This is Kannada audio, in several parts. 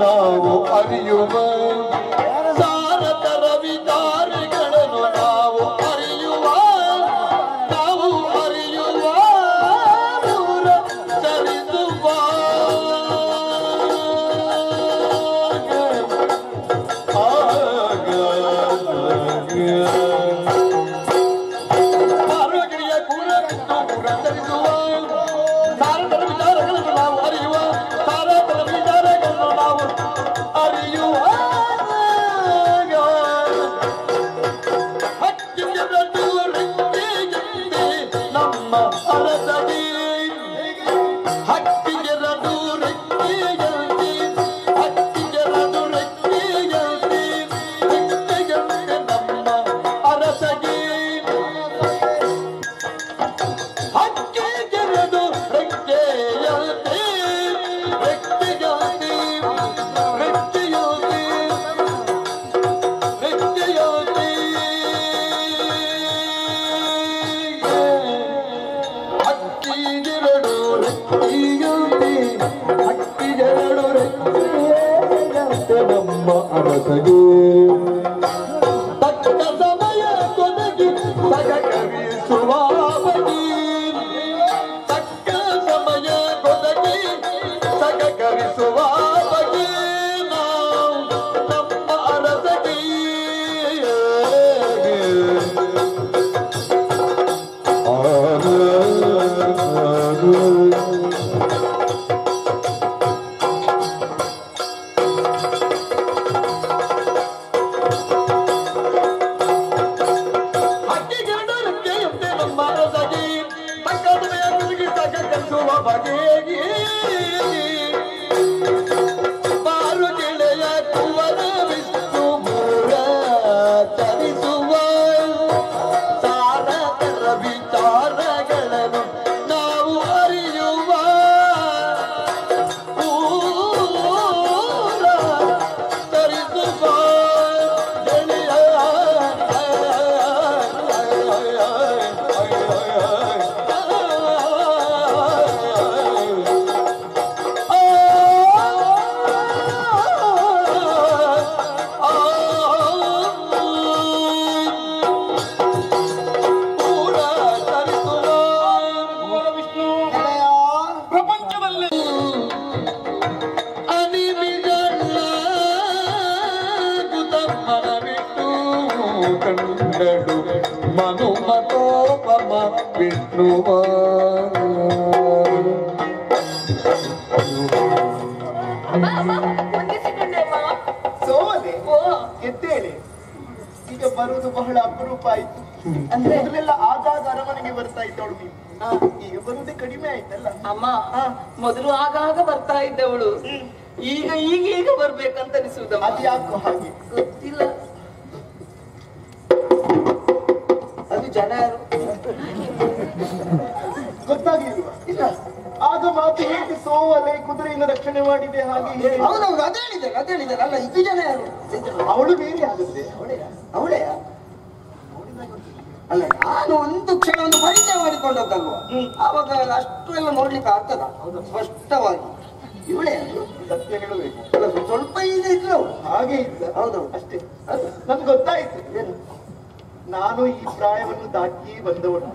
ನಾವು ಅರಿಯುವ ಸಾರತರ ವಿಚಾರಗಳನ್ನು ನಾವು ಅರಿಯುವ ದೂರ ಚಲಿಸುವ ಆರೋಗ್ಯ ಕೂಡ ದೂರ ಚಲಿಸುವ ಸಾರತರ ವಿಚಾರಗಳನ್ನು ನಾವು ಅರಿಯುವ ಸಾರತರ ವಿಚಾರಗಳನ್ನು ನಾವು ಅರಿಯುವ ನಮ್ಮ ಅರಸಗಿ ಹಕ್ಕಿಗೆರಡು ರೆಕ್ಕೆಯಂತೆ ಹಕ್ಕಿಗೆರಡು ರೆಕ್ಕೆಯಂತೆ ರೆಕ್ಕೆಯಂತೆ ನಮ್ಮ ಅರಸಗಿ ಹಕ್ಕಿಗೆರಡು ರೆಕ್ಕೆಯಂತೆ ರೆಕ್ಕೆಯಂತೆ ರೆಕ್ಕೆಯಂತೆ ರೆಕ್ಕೆಯಂತೆ ಹಕ್ಕಿಗೆರಡು ರೆಕ್ಕೆಯಂತೆ ಹಕ್ಕಿಗೆರಡು ರೆಕ್ಕೆಯಂತೆ ನಮ್ಮ ಅರಸಗೆ ತಕ್ಕ ಸಮಯ ಕೊನೆಗೆ ಸಹಕರಿಸುವ ಬಗೆ ತಕ್ಕ ಸಮಯ ಕೊನೆಗೆ ಸಹಕರಿಸುವ ಬಗೆ ನಾವು ನಮ್ಮ ಅರಸಗೆ ಹಕ್ಕಿಗೆರಡು ರೆಕ್ಕೆಯಂತೆ ನಮ್ಮ ಅರಸಗೆ ತಕ್ಕ ಸಮಯ ಕೊನೆಗೆ ಸಹಕರಿಸುವ ಬಗೆಗೆ ಬಾರು ಗೆಳೆಯ ಕುವರ ವಿಷ್ಣು ಮೂರ ಚಲಿಸುವ ಸಾರತರ ವಿಚಾರಗಳನ್ನು ನಾವು ಅರಿಯುವ ಊರ ಚಲಿಸುವ ಗೆಳೆಯ ಪ್ರಪಂಚದಲ್ಲಿ ಅನಿಮಿಗಳ ಮನವಿಟ್ಟು ಕಂಡಳು ಮನುಮತೋಪಮ ವಿಷ್ಣುವ ಸೋಲೆ ಎದ್ದೇಳಿ. ಈಗ ಬರುವುದು ಬಹಳ ಅಪರೂಪ ಆಯ್ತು. ಮೊದಲೆಲ್ಲ ಆಗಾಗ ಅರಮನೆಗೆ ಬರ್ತಾ ಇದ್ದವಳು ನೀನು, ಈಗ ಬರುವುದೇ ಕಡಿಮೆ ಆಯ್ತಲ್ಲ. ಅಮ್ಮ ಮೊದಲು ಆಗಾಗ ಬರ್ತಾ ಇದ್ದವಳು, ಈಗ ಈಗ ಬರ್ಬೇಕಂತ ಅನಿಸುವುದಮ್ಮ. ಅದು ಯಾಕೋ ಹಾಗೆ ಗೊತ್ತಿಲ್ಲ. ಅದು ಜನ ಯಾರು ಗೊತ್ತಾಗ್ಲಿಲ್ವಾ? ಇಲ್ಲ. ಆಗ ಮಾತು ಹೇಗೆ ಸೋವಲೆ ಕುದುರೆಯನ್ನು ರಕ್ಷಣೆ ಮಾಡಿದೆ ಹಾಗೆ ಹೌದೌದು, ಅದೇ ಹೇಳಿದ್ದಾರೆ ಅಲ್ಲ. ಇದು ಜನ ಯಾರು? ಅವಳು ಬೇರೆ ಆಗುತ್ತೆ. ಅವಳೇ ಅಲ್ಲ, ನಾನು ಒಂದು ಕ್ಷಣ ಒಂದು ಪರಿಚಯ ಮಾಡಿಕೊಂಡದ್ದಲ್ವ, ಆವಾಗ ಅಷ್ಟೆಲ್ಲ ನೋಡ್ಲಿಕ್ಕೆ ಆಗ್ತದ ಸ್ಪಷ್ಟವಾಗಿ. ಇವಳೇ ಸತ್ಯ ಹೇಳಬೇಕು. ಅಲ್ಲ, ಸ್ವಲ್ಪ ಈಗ ಇದ್ರು ಅವಳು ಹಾಗೆ ಇದ್ದ. ಹೌದೌದು ಅಷ್ಟೇ. ನನ್ಗೆ ಗೊತ್ತಾಯ್ತು. ಏನು? ನಾನು ಈ ಪ್ರಾಯವನ್ನು ದಾಟಿ ಬಂದವನು.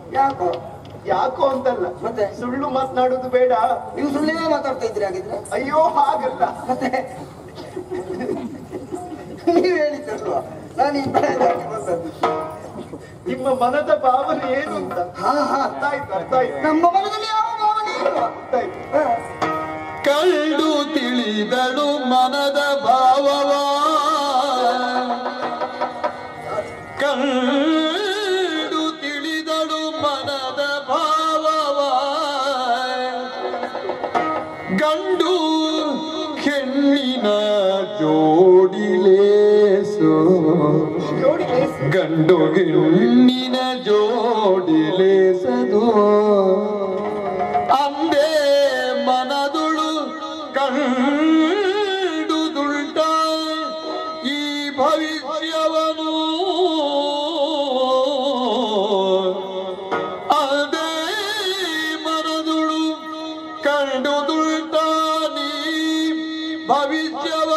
ಯಾಕೋ ಅಂತಲ್ಲ, ಮತ್ತೆ ಸುಳ್ಳು ಮಾತನಾಡುವುದು ಬೇಡ. ನೀವು ಸುಳ್ಳೇ ಮಾತಾಡ್ತಾ ಇದ್ರಿ ಹಾಗಿದ್ರೆ? ಅಯ್ಯೋ ಹಾಗಲ್ಲ. ಮತ್ತೆ ನೀವು ಹೇಳಿದ್ದಲ್ವಾ ನಾನು ಈ ಪ್ರಾಯ ದಾಟಿ ಬಂದದ್ದು. ನಿಮ್ಮ ಮನದ ಭಾವನೆ ಏನು ಅಂತ ಅರ್ಥ ಆಯ್ತು. ನಮ್ಮ ಮನದಲ್ಲಿ ಯಾವ ಭಾವನೆ ಇಲ್ವಾ? ಗೊತ್ತಾಯ್ತು. ಕಂಡು ತಿಳಿದಳು ಮನದ ಭಾವವ ಕಂಡು ತಿಳಿದಳು ಮನದ ಭಾವವ ಗಂಡು ಹೆಣ್ಣಿನ ಜೋಡಿಲೇಸು ಗಂಡು ಹೆಣ್ಣಿನ ಜೋಡಿಲೇಸದು ಅಂದೇ ಮನದುಳು ಕಂಡುದುಳ್ಟ ಈ ಭವಿಷ್ಯವನು ಅದೇ ಮನದುಳು ಕಂಡುದುಳ್ಟ ನೀ ಭವಿಷ್ಯವ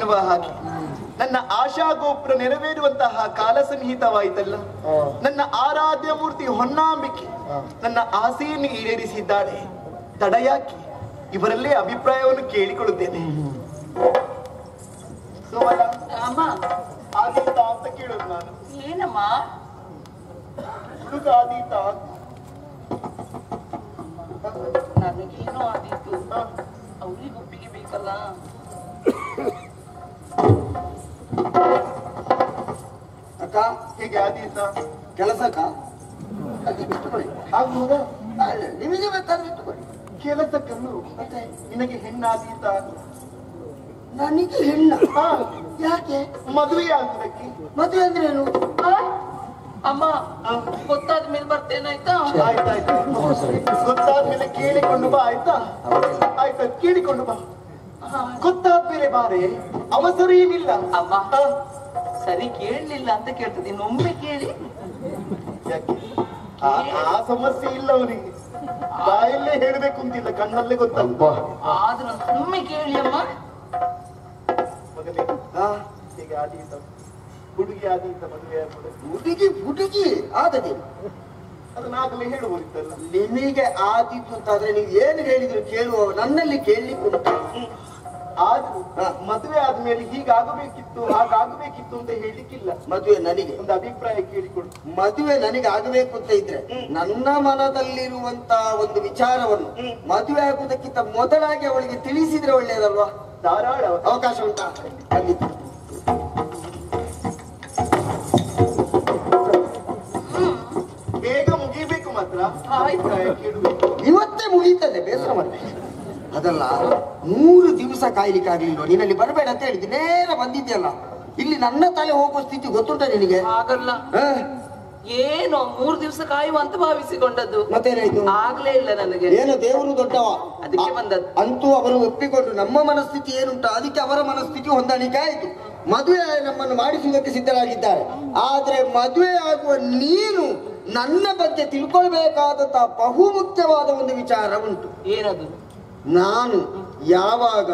ಎನ್ನುವ ಹಾಗೆ ನನ್ನ ಆಶಾ ಗೋಪುರ ನೆರವೇರುವಂತಹ ಕಾಲ ಸನ್ನಿಹಿತವಾಯಿತಲ್ಲ. ನನ್ನ ಆರಾಧ್ಯ ಮೂರ್ತಿ ಹೊನ್ನಾಂಬಿಕೆ ನನ್ನ ಆಸೆಯನ್ನು ಈಡೇರಿಸಿದ್ದಾಳೆ. ತಡ ಯಾಕೆ? ಇವರಲ್ಲೇ ಅಭಿಪ್ರಾಯವನ್ನು ಕೇಳಿಕೊಳ್ಳುತ್ತೇನೆ. ಸೋಮಲ ಅಮ್ಮ ಆದೀತ ಅಂತ ಕೇಳೋದು ನಾನು. ಏನಮ್ಮ? ಹುಡುಗ ಆದೀತ ನನಗೇನೋ ಆದೀತು, ಅವ್ರಿಗೆ ಒಪ್ಪಿಗೆ ಬೇಕಲ್ಲ. ಅಕ್ಕ ಹೇಗೆ ಆದೀತ ಕೆಲಸಕ್ಕ ಆಗ್ಬೋದಾ? ನಿಮಗೆ ಬೇಕಾದ್ರೆ ಇಟ್ಟುಕೊಳ್ಳಿ. ಕೆಲಸಕ್ಕನ್ನು ಮತ್ತೆ ನಿನಗೆ ಹೆಣ್ಣಾದೀತ ನನಗೆ ಹೆಣ್ಣ ಹಾ, ಯಾಕೆ? ಮದುವೆ ಆಗುವುದಕ್ಕೆ. ಮದುವೆ ಅಂದ್ರೆ ಏನು? ಅಮ್ಮ ಗೊತ್ತಾದ ಮೇಲೆ ಬರ್ತೇನಾಯ್ತಾ? ಆಯ್ತಾಯ್ತು, ಗೊತ್ತಾದ್ಮೇಲೆ ಕೇಳಿಕೊಂಡು ಬಾ. ಆಯ್ತಾ? ಆಯ್ತಾ, ಕೇಳಿಕೊಂಡು ಬಾ. ಗೊತ್ತಾದ್ಮೇಲೆ ಬಾರೆ, ಅವಸರ ಏನಿಲ್ಲ. ಅಮ್ಮ ಸರಿ ಕೇಳಲಿಲ್ಲ ಅಂತ ಕೇಳ್ತದೆ, ಇನ್ನೊಮ್ಮೆ ಕೇಳಿ. ಯಾಕೆ? ಆ ಸಮಸ್ಯೆ ಇಲ್ಲ ಅವನಿಗೆ, ಬಾಯಲ್ಲೇ ಹೇಳ್ಬೇಕು ಅಂತಿಲ್ಲ, ಕಣ್ಣಲ್ಲೇ ಗೊತ್ತಲ್ವ. ಆದ್ರೂ ಒಮ್ಮೆ ಕೇಳಿ ಅಮ್ಮ. ಮಗನೇ, ಹೀಗೆ ಆದೀತ ಹುಡುಗಿ ಆದೀತ ಮದುವೆ ಆಗುವುದಕ್ಕೆ ಹುಡುಗಿ ಆದದಿ ಅದನ್ನಾಗಲೇ ಹೇಳುವುದಿತ್ತಲ್ಲ. ನಿಮಗೆ ಆದಿತ್ತು ಅಂತಾದ್ರೆ ನೀವು ಏನು ಹೇಳಿದ್ರು ಕೇಳುವ, ನನ್ನಲ್ಲಿ ಕೇಳಲಿಕ್ಕೆ ಉಂಟು. ಆದ್ರೂ ಮದುವೆ ಆದ್ಮೇಲೆ ಹೀಗಾಗಬೇಕಿತ್ತು ಹಾಗಾಗಬೇಕಿತ್ತು ಅಂತ ಹೇಳಿಕ್ಕಿಲ್ಲ. ಮದುವೆ ನನಗೆ ಒಂದು ಅಭಿಪ್ರಾಯ ಕೇಳಿಕೊಡು. ಮದುವೆ ನನಗೆ ಆಗಬೇಕು ಅಂತ ಇದ್ರೆ ನನ್ನ ಮನದಲ್ಲಿರುವಂತ ಒಂದು ವಿಚಾರವನ್ನು ಮದುವೆ ಆಗುವುದಕ್ಕಿಂತ ಮೊದಲಾಗಿ ಅವಳಿಗೆ ತಿಳಿಸಿದ್ರೆ ಒಳ್ಳೆಯದಲ್ವಾ? ಧಾರಾಳ ಅವಕಾಶ ಉಂಟಾ? ಖಂಡಿತ. ಬೇಗ ಮುಗಿಬೇಕು ಮಾತ್ರ. ಅಭಿಪ್ರಾಯ ಕೇಳಬೇಕು. ಇವತ್ತೇ ಮುಗೀತದೆ, ಬೇಸರ ಮಾಡಿ. ಅದಲ್ಲ 3 ದಿವಸ ಕಾಯ್ಲಿಕ್ಕಾಗ್ಲಿಲ್ವ? ನೀನಲ್ಲಿ ಬರಬೇಡ ಅಂತ ಹೇಳಿದ್ದೆ, ನೇರ ಬಂದಿದ್ಯಲ್ಲ. ಇಲ್ಲಿ ನನ್ನ ತಲೆ ಹೋಗುವ ಸ್ಥಿತಿ ಗೊತ್ತುಂಟ ನಿನಗೆ? ಆಗಲ್ಲ. ಏನೋ 3 ದಿವಸ ಕಾಯುವ ಅಂತ ಭಾವಿಸಿಕೊಂಡದ್ದು, ಮತ್ತೇನಾಯ್ತು? ಆಗ್ಲೇ ಇಲ್ಲ ನನಗೆ. ಏನು ದೇವರು ದೊಡ್ಡವ, ಅದಕ್ಕೆ ಬಂದದ್ದು. ಅಂತೂ ಅವರು ಒಪ್ಪಿಕೊಂಡು ನಮ್ಮ ಮನಸ್ಥಿತಿ ಏನುಂಟ ಅದಕ್ಕೆ ಅವರ ಮನಸ್ಥಿತಿ ಹೊಂದಾಣಿಕೆ ಆಯ್ತು. ಮದುವೆ ನಮ್ಮನ್ನು ಮಾಡಿಸುವುದಕ್ಕೆ ಸಿದ್ಧರಾಗಿದ್ದಾರೆ. ಆದ್ರೆ ಮದುವೆ ಆಗುವ ನೀನು ನನ್ನ ಬಗ್ಗೆ ತಿಳ್ಕೊಳ್ಬೇಕಾದಂತಹ ಬಹುಮುಖ್ಯವಾದ ಒಂದು ವಿಚಾರ ಉಂಟು. ಏನದು? ನಾನು ಯಾವಾಗ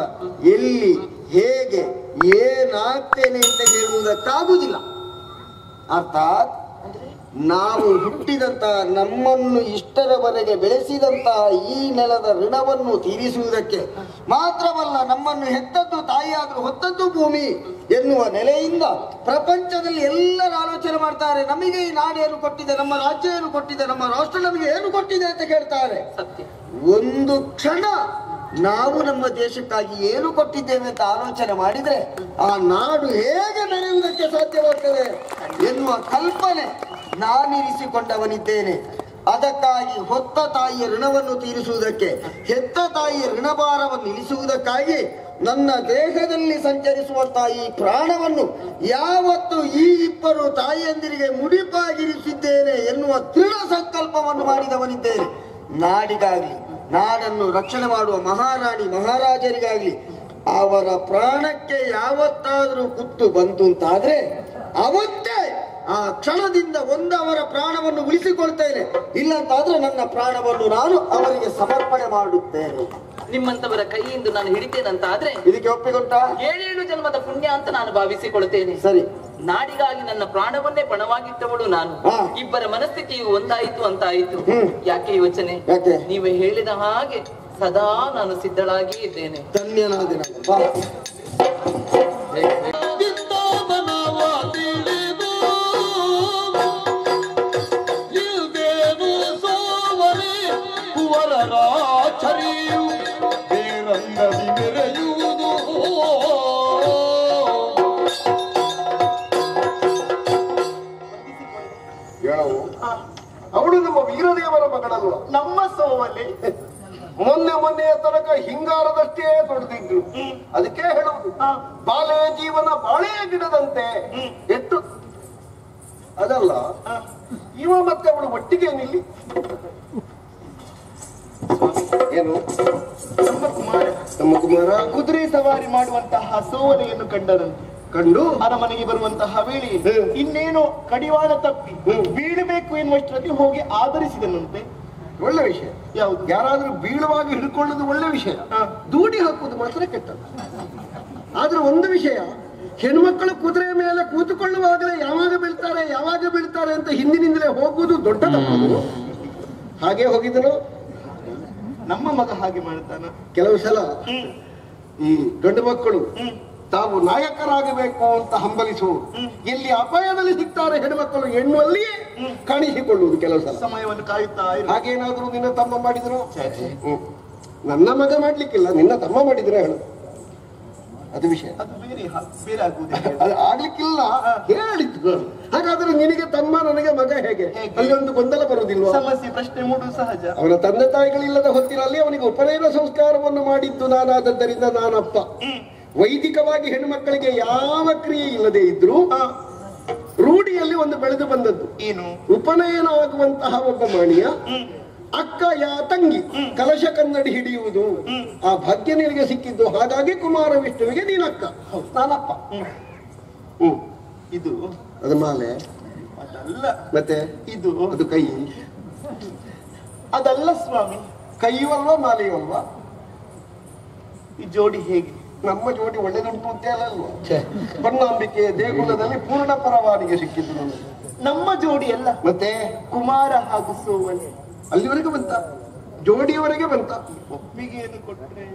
ಎಲ್ಲಿ ಹೇಗೆ ಏನಾಗ್ತೇನೆ ಅಂತ ಹೇಳುವುದಕ್ಕಾಗುವುದಿಲ್ಲ. ಅರ್ಥಾತ್ ನಾವು ಹುಟ್ಟಿದಂತ ನಮ್ಮನ್ನು ಇಷ್ಟರವರೆಗೆ ಬೆಳೆಸಿದಂತ ಈ ನೆಲದ ಋಣವನ್ನು ತೀರಿಸುವುದಕ್ಕೆ ಮಾತ್ರವಲ್ಲ, ನಮ್ಮನ್ನು ಹೆತ್ತದ್ದು ತಾಯಿಯಾದರೂ ಹೊತ್ತದ್ದು ಭೂಮಿ ಎನ್ನುವ ನೆಲೆಯಿಂದ ಪ್ರಪಂಚದಲ್ಲಿ ಎಲ್ಲರೂ ಆಲೋಚನೆ ಮಾಡ್ತಾರೆ. ನಮಗೆ ಈ ನಾಡು ಏನು ಕೊಟ್ಟಿದೆ, ನಮ್ಮ ರಾಜ್ಯ ಏನು ಕೊಟ್ಟಿದೆ, ನಮ್ಮ ರಾಷ್ಟ್ರ ನಮಗೆ ಏನು ಕೊಟ್ಟಿದೆ ಅಂತ ಕೇಳ್ತಾರೆ. ಒಂದು ಕ್ಷಣ ನಾವು ನಮ್ಮ ದೇಶಕ್ಕಾಗಿ ಏನು ಕೊಟ್ಟಿದ್ದೇವೆ ಅಂತ ಆಲೋಚನೆ ಮಾಡಿದ್ರೆ ಆ ನಾಡು ಹೇಗೆ ಬೆಳೆಯುವುದಕ್ಕೆ ಸಾಧ್ಯವಾಗ್ತದೆ ಎನ್ನುವ ಕಲ್ಪನೆ ನಾನಿರಿಸಿಕೊಂಡವನಿದ್ದೇನೆ. ಅದಕ್ಕಾಗಿ ಹೊತ್ತ ತಾಯಿಯ ಋಣವನ್ನು ತೀರಿಸುವುದಕ್ಕೆ, ಹೆತ್ತ ತಾಯಿಯ ಋಣಭಾರವನ್ನು ಇಳಿಸುವುದಕ್ಕಾಗಿ ನನ್ನ ದೇಹದಲ್ಲಿ ಸಂಚರಿಸುವಂತಹ ಈ ಪ್ರಾಣವನ್ನು ಯಾವತ್ತು ಈ 2 ತಾಯಿಯಂದಿರಿಗೆ ಮುಡಿಪಾಗಿರಿಸಿದ್ದೇನೆ ಎನ್ನುವ ದೃಢ ಸಂಕಲ್ಪವನ್ನು ಮಾಡಿದವನಿದ್ದೇನೆ. ನಾಡಿಗಾಗ್ಲಿ, ನಾಡನ್ನು ರಕ್ಷಣೆ ಮಾಡುವ ಮಹಾರಾಣಿ ಮಹಾರಾಜರಿಗಾಗ್ಲಿ ಅವರ ಪ್ರಾಣಕ್ಕೆ ಯಾವತ್ತಾದ್ರೂ ಕುತ್ತು ಬಂತು ಅಂತಾದ್ರೆ ಅವತ್ತೇ ಆ ಕ್ಷಣದಿಂದ ಅವರ ಪ್ರಾಣವನ್ನು ಉಳಿಸಿಕೊಳ್ತೇನೆ. ಇಲ್ಲಂತಾದ್ರೆ ನನ್ನ ಪ್ರಾಣವನ್ನು ನಾನು ಅವರಿಗೆ ಸಮರ್ಪಣೆ ಮಾಡುತ್ತೇನೆ. ನಿಮ್ಮಂತವರ ಕೈಯಿಂದ ನಾನು ಹಿಡಿತೇನಂತ ಆದ್ರೆ ಇದಕ್ಕೆ ಒಪ್ಪಿಕೊಂಡ 7 ಜನ್ಮದ ಪುಣ್ಯ ಅಂತ ನಾನು ಭಾವಿಸಿಕೊಳ್ತೇನೆ. ಸರಿ, ನಾಡಿಗಾಗಿ ನನ್ನ ಪ್ರಾಣವನ್ನೇ ಪಣವಾಗಿಟ್ಟವಳು ನಾನು. ಇಬ್ಬರ ಮನಸ್ಥಿತಿಯು ಒಂದಾಯಿತು ಅಂತಾಯಿತು. ಯಾಕೆ ಯೋಚನೆ? ನೀವೇ ಹೇಳಿದ ಹಾಗೆ ಸದಾ ನಾನು ಸಿದ್ಧಳಾಗಿ ಇದ್ದೇನೆ. ಧನ್ಯನಾದ ಅವಳು ನಮ್ಮ ವೀರದೇವರ ಮಗಳಲ್ಲ. ನಮ್ಮ ಸೋವಲ್ಲಿ ಮೊನ್ನೆಯ ತನಕ ಹಿಂಗಾರದಷ್ಟೇ ತೊಡೆದಿದ್ರು. ಅದಕ್ಕೆ ಹೇಳುವುದು ಬಾಳೆ ಜೀವನ ಬಾಳೆ ಗಿಡದಂತೆ ಎಷ್ಟು. ಅದಲ್ಲ, ಇವ ಮತ್ತೆ ಅವಳು ಒಟ್ಟಿಗೆ ನಿಲ್ಲಿ. ಏನು? ನಮ್ಮ ಕುಮಾರ ಕುದುರೆ ಸವಾರಿ ಮಾಡುವಂತಹ ಸೋವಲೆಯನ್ನು ಕಂಡರಂತೆ. ಕಂಡು ಅರಮನೆಗೆ ಬರುವಂತಹ ವೇಳೆ ಇನ್ನೇನು ಕಡಿವಾಣ ತಪ್ಪಿ ಬೀಳಬೇಕು ಎನ್ನುವಷ್ಟರಲ್ಲಿ ಹೋಗಿ ಆಧರಿಸಿದನಂತೆ. ಒಳ್ಳೆ ವಿಷಯ. ಯಾವುದು? ಯಾರಾದ್ರೂ ಬೀಳುವಾಗ ಹಿಡ್ಕೊಳ್ಳೋದು ಒಳ್ಳೆ ವಿಷಯ. ದೂಡಿ ಹಾಕುವುದು ಮಾತ್ರ ಕೆಟ್ಟದ್ದು. ಆದ್ರೆ ಒಂದು ವಿಷಯ, ಹೆಣ್ಮಕ್ಕಳು ಕುದುರೆ ಮೇಲೆ ಕೂತುಕೊಳ್ಳುವಾಗಲೇ ಯಾವಾಗ ಬೀಳ್ತಾರೆ ಅಂತ ಹಿಂದಿನಿಂದಲೇ ಹೋಗುವುದು ದೊಡ್ಡ ತಪ್ಪು. ಹಾಗೆ ಹೋಗಿದನು ನಮ್ಮ ಮಗ ಹಾಗೆ ಮಾಡ್ತಾನ. ಕೆಲವು ಸಲ ಈ ಗಂಡು ಮಕ್ಕಳು ತಾವು ನಾಯಕರಾಗಬೇಕು ಅಂತ ಹಂಬಲಿಸುವುದು, ಎಲ್ಲಿ ಅಪಾಯದಲ್ಲಿ ಸಿಗ್ತಾರೆ ಹೆಣ್ಮಕ್ಕಳು ಎನ್ನುವಲ್ಲಿಯೇ ಕಾಣಿಸಿಕೊಳ್ಳುವುದು ಕೆಲವು ಸಲ. ಸಮಯವನ್ನು ಕಾಯುತ್ತಾ ಹಾಗೇನಾದ್ರೂ ನಿನ್ನ ತಮ್ಮ ಮಾಡಿದ್ರು? ನನ್ನ ಮಗ ಮಾಡ್ಲಿಕ್ಕಿಲ್ಲ, ನಿನ್ನ ತಮ್ಮ ಮಾಡಿದ್ರೆ ಹೇಳು, ಅದು ವಿಷಯ. ಅದು ಬೇರೆ ಆಗುವುದಿಲ್ಲ. ಅದು ಆಗ್ಲಿಕ್ಕಿಲ್ಲ ಹೇಳಿದ್ದು. ಹಾಗಾದ್ರೆ ನಿನಗೆ ತಮ್ಮ, ನನಗೆ ಮಗ, ಹೇಗೆ ಅಲ್ಲಿ ಒಂದು ಗೊಂದಲ ಬರುವುದಿಲ್ವ? ಸಮಸ್ಯೆ, ಪ್ರಶ್ನೆ ಮೂಡುವುದು ಸಹಜ. ಅವನ ತಂದೆ ತಾಯಿಗಳಿಲ್ಲದ ಹೊತ್ತಿನಲ್ಲಿ ಅವನಿಗೆ ಉಪನಯನ ಸಂಸ್ಕಾರವನ್ನು ಮಾಡಿದ್ದು ನಾನಾದದ್ದರಿಂದ ನಾನಪ್ಪ. ವೈದಿಕವಾಗಿ ಹೆಣ್ಣು ಮಕ್ಕಳಿಗೆ ಯಾವ ಕ್ರಿಯೆ ಇಲ್ಲದೆ ಇದ್ರು ರೂಢಿಯಲ್ಲಿ ಒಂದು ಬೆಳೆದು ಬಂದದ್ದು ಏನು? ಉಪನಯನ ಆಗುವಂತಹ ಒಬ್ಬ ಮಾಣಿಯ ಅಕ್ಕ ಯಾ ತಂಗಿ ಕಲಶ ಕನ್ನಡಿ ಹಿಡಿಯುವುದು, ಆ ಭಾಗ್ಯ ನಿನಗೆ ಸಿಕ್ಕಿದ್ದು. ಹಾಗಾಗಿ ಕುಮಾರ ವಿಷ್ಣುವಿಗೆ ನೀನಕ್ಕ, ನಾನಪ್ಪ. ಇದು ಅದು ಮಾಲೆ ಅದಲ್ಲ. ಮತ್ತೆ ಇದು ಅದು ಕೈ ಅದಲ್ಲ ಸ್ವಾಮಿ. ಕೈಯಲ್ವಾ ಮಾಲೆಯಲ್ವಾ? ಈ ಜೋಡಿ ಹೇಗೆ? ನಮ್ಮ ಜೋಡಿ ಒಳ್ಳೆದುಂಟು ಅಂತ ಅಲ್ವಾ? ಹೊನ್ನಾಂಬಿಕೆ ದೇಗುಲದಲ್ಲಿ ಪೂರ್ಣ ಪರವಾನಿಗೆ ಸಿಕ್ಕಿದ್ದು ನಮಗೆ. ನಮ್ಮ ಜೋಡಿ ಅಲ್ಲ, ಮತ್ತೆ ಕುಮಾರ ಹಾಗೂ ಸೋವನೆ ಅಲ್ಲಿವರೆಗೆ ಬಂತ, ಜೋಡಿಯವರೆಗೆ ಬಂತ. ಒಪ್ಪಿಗೆಯನ್ನು ಕೊಟ್ಟರೆ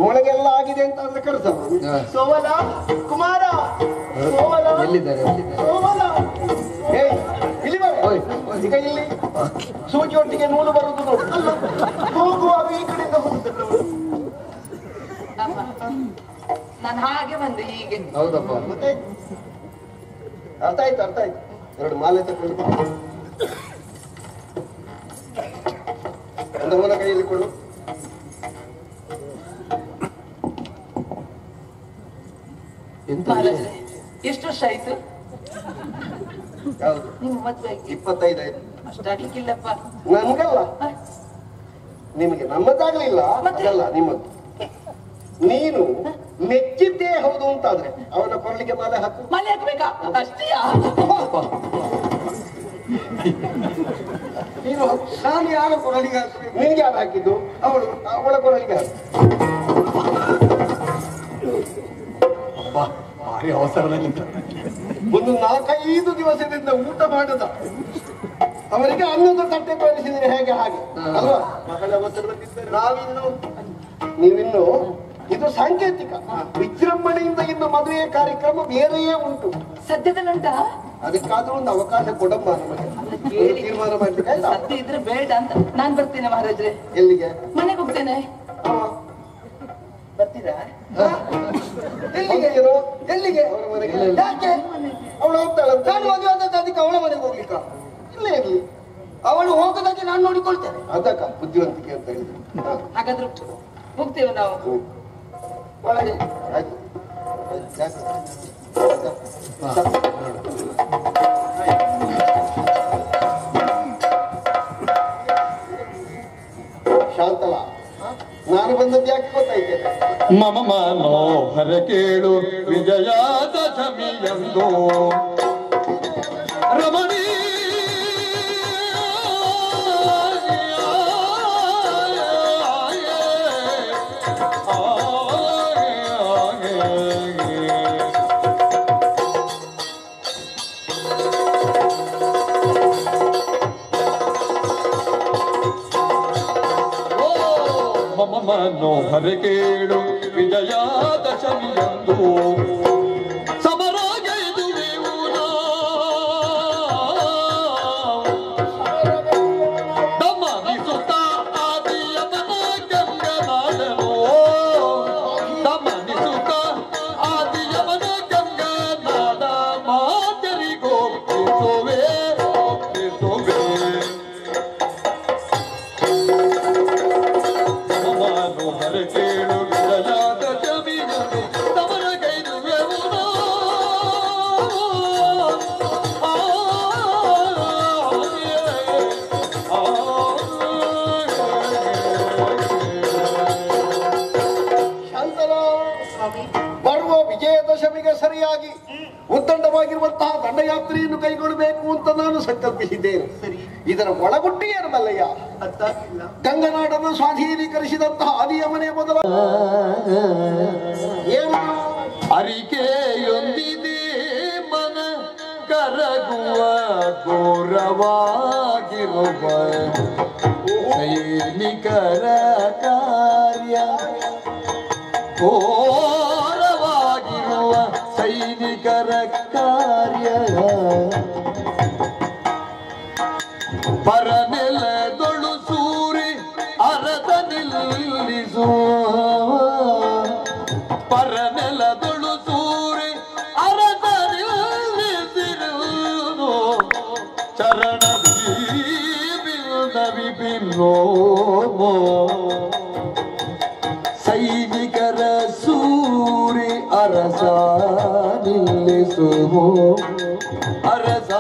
ಒಳಗೆಲ್ಲ ಆಗಿದೆ ಅಂತ ಅಂದ್ರೆ ಕರೆಸ ಸೋವಲ, ಕುಮಾರ, ಸೋವಲ, ಸೋವಲ. ಇಲ್ಲಿ ಬರ. ಈಗ ಇಲ್ಲಿ ಸೂಜಿ ಒಟ್ಟಿಗೆ ನೂಲು ಬರುವುದು ನೋಡಿ. ಹೋಗುವಾಗ ಈ ಕಡೆಯಿಂದ ಹೋಗುತ್ತಲ್ಲ. ನಾನು ಹಾಗೆ ಬಂದೆ ಹೀಗೆ. ಹೌದಪ್ಪ, ಮತ್ತೆ ಅರ್ಥ ಆಯ್ತು. ಎರಡು ಮಾಲೆ ತಕೊಂಡು ಒಂದವನ ಕೈಯಲ್ಲಿ ಕೊಡು. ಮಹಾರಾಜ್ರೆ, ಎಷ್ಟು ವರ್ಷ ಆಯ್ತು ಯಾವುದು? ನಿಮ್ಮ ಮದ್ವೆ ಆಗಿ? 25 ಆಯ್ತು. ಅಷ್ಟಾಗ್ಲಿಕ್ಕಿಲ್ಲಪ್ಪ. ನನ್ಗಲ್ಲ, ನಿಮಗೆ ನಮ್ಮದಾಗ್ಲಿಲ್ಲ. ಅದಲ್ಲ ನಿಮ್ಮದು. ನೀನು ಮೆಚ್ಚಿದ್ದೇ ಹೌದು ಅಂತಾದ್ರೆ ಅವನ ಕೊರಳಿಗೆ ಮಾಲೆ ಹಾಕು. ಮನೆ ಹಾಕ್ಬೇಕಾ? ಅಷ್ಟೇಯಾ? ನೀನು ನಾನು ಯಾರ ಕೊರಳಿಗೆ ಹಾಕ್ಬೇಕು? ನಿನ್ಗೆ ಯಾರು ಹಾಕಿದ್ದು? ಅವಳ ಕೊರಳಿಗೆ ಹಾಕು. ಭಾರಿ ಅವಸರದಲ್ಲಿ ಒಂದು 4-5 ದಿವಸದಿಂದ ಊಟ ಮಾಡದ ಅವರಿಗೆ ಅನ್ನದ ತಟ್ಟೆ ತೋರಿಸಿದ್ರೆ ಹೇಗೆ ಹಾಗೆ ಅಲ್ವಾ? ಮಗಳ ಅವಸರದಲ್ಲಿದ್ದರೆ ನೀವಿನ್ನು ಇದು ಸಾಂಕೇತಿಕ. ವಿಜೃಂಭಣೆಯಿಂದ ಇನ್ನು ಮದುವೆಯ ಕಾರ್ಯಕ್ರಮ ಬೇರೆಯೇ ಉಂಟು. ಸದ್ಯದಲ್ಲುಂಟಾ? ಅದಕ್ಕಾದ್ರೂ ಒಂದು ಅವಕಾಶ ಕೊಡಮ್ಮ ನಮಗೆ, ತೀರ್ಮಾನ ಮಾಡ್ಲಿಕ್ಕೆ. ಆಯ್ತಾ? ಸದ್ಯ ಇದ್ರೆ ಬೇಡ ಅಂತ ನಾನ್ ಬರ್ತೇನೆ ಮಹಾರಾಜ್ರೆ. ಎಲ್ಲಿಗೆ? ಮನೆಗೆ ಹೋಗ್ತೇನೆ. ಬರ್ತೀರಾ? ಎಲ್ಲಿಗೆ? ಎಲ್ಲಿಗೆ? ಅವರ ಮನೆಗೆ. ಯಾಕೆ? ಅವಳು ಹೋಗ್ತಾಳೆ. ನಾನು ಮದುವೆ ಆದದ್ದು ಅದಕ್ಕೆ ಅವಳ ಮನೆಗೆ ಹೋಗ್ಲಿಕ್ಕ? ಇಲ್ಲೇ ಇರ್ಲಿ, ಅವಳು ಹೋಗದಾಗೆ ನಾನು ನೋಡಿಕೊಳ್ತೇನೆ. ಅದಕ್ಕ ಬುದ್ಧಿವಂತಿಕೆ ಅಂತ ಹೇಳಿದ್ರು. ಹಾಗಾದ್ರೆ ಹೋಗ್ತೇವೆ ನಾವು. ಒಳಗೆ ಆಯ್ತು. ಶಾಂತಲ, ನಾನು ಬಂದದ್ದು ಯಾಕೆ ಗೊತ್ತಾಯ್ತೇನೆ? ಮಮ ಮನೋಹರ ಕೇಳು ವಿಜಯಾದ ಜಮಿಯಂದು ರಮಣೀ ಮನೋಹರ ಕೇಳು ವಿಜಯಾದಶಮಿಯಂದು ಸಮರಾಗೈದುವೆವು ದಮನಿಸುತ್ತ ಆದಿಯಮನ ಗಂಗನಾಡನು ದಮನಿಸುತ್ತ ಆದಿಯಮನ ಗಂಗನಾಡ ಮಾತರಿಗೋಪಿಸುವೆ ಮನೋಹರ ಕೇಳು ವಿಜಯಾದ ಜಮಿಯಂದು ಸಮರಗೈದುವೆವು ಶಾಂತಲ, ಬರುವ ವಿಜಯದಶಮಿಗೆ ಸರಿಯಾಗಿ ಉದ್ದಂಡವಾಗಿರುವಂತಹ ದಂಡಯಾತ್ರೆಯನ್ನು ಕೈಗೊಳ್ಳಬೇಕು ಅಂತ ನಾನು ಸಂಕಲ್ಪಿಸಿದ್ದೇನೆ. ಸರಿ. ಇದರ ಒಳಗುಟ್ಟು ಏನು ಮಲ್ಲಯ್ಯ? ಗಂಗನಾಡನ್ನು ಸ್ವಾಧೀನೀಕರಿಸಿದಂತಹ ಆದಿಯ ಮನೆ ಮೊದಲ ಏನು ಅರಿಕೆಯೊಂದಿದೆ ಮನ ಕರಗುವ ಘೋರವಾಗಿರುವ ಸೈನಿಕರ ಕಾರ್ಯ, ಘೋರವಾಗಿರುವ ಸೈನಿಕರ ಕಾರ್ಯ, ಪರನೆಲದೊಳು ಸೂರಿ ಅರಸ ನಿಲ್ಲಿಸುವ, ಪರನೆಲದೊಳು ಸೂರಿ ಅರಸ ನಿಲ್ಲಿಸಿರುವುದು ಚರಣದಿ ಬಿಲ್ನವಿ ಬಿನ್ನೋ ಸೈನಿಕರ ಸೂರಿ ಅರಸ ನಿಲ್ಲಿಸುವ ಅರಸ